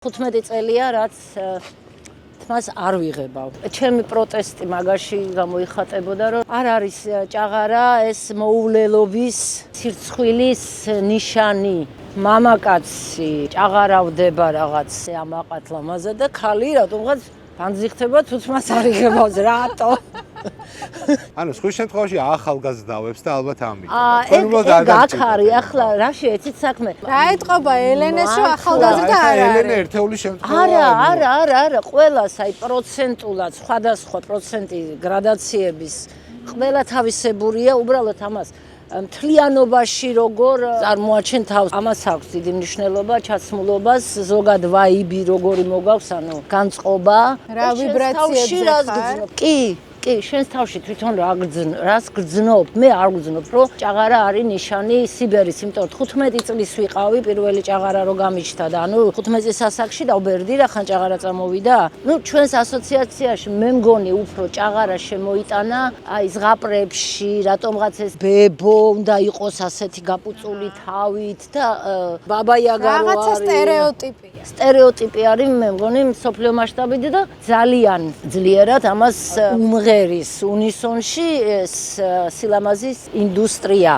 15 წელია, რაც თმას არ ვიღებავ. ჩემი პროტესტი მაგაში გამოიხატებოდა, რომ არ არის ჭაღარა ეს მოულელობის, სირცხვილის ნიშანი. მამაკაცი ჭაღარავდება რაღაც ამაყად ლამაზე და ხალი რატომღაც განზიხდება თუთმას არ იღებავს, რატო? ანუ სხვის შემთხვევაში ახალგაზრდავებს და ალბათ ამიტომ. ეგ აქ არის, ახლა რა შეეცით საქმე? რა ეთყობა ელენეს, რომ ახალგაზრდა არ არის? ელენე ერთეული შემთხვევა. არა, ყველას აი პროცენტულად სხვადასხვა პროცენტი გრადაციების ყველა თავისებურია, უბრალოდ ამას მთლიანობაში როგორ წარმოაჩენ თავს. ამას აქვს დიდი მნიშვნელობა ჩაცმულობას, ზოგად ვაიბი როგორი მოგავს, ანუ განწყობა. რა ვიბრაციებზე ხარ? კი, შენს თავში თვითონ რას გრძნობ? მე არ გრძნობ, რომ ჭაღარა არის ნიშანი სიბერის, იმიტომ რომ 15 წლის ვიყავი პირველი ჭაღარა რო გამიჩნდა და ანუ 15 წლის ასაკში დავბერდი რა ხან ჭაღარა წამოვიდა. ჩვენს ასოციაციაში მე მგონი უფრო ჭაღარა შემოიტანა აი ზღაპრებში, რატომღაც ეს ბებო უნდა იყოს ასეთი გაპუწული თავით და ბაბა-იაგა რო არის. რაღაცა სტერეოტიპია. სტერეოტიპი არის, მე მგონი მსოფლიო მასშტაბით და ძალიან ძლიერად ამას უმღერის უნისონში ეს სილამაზის ინდუსტრია.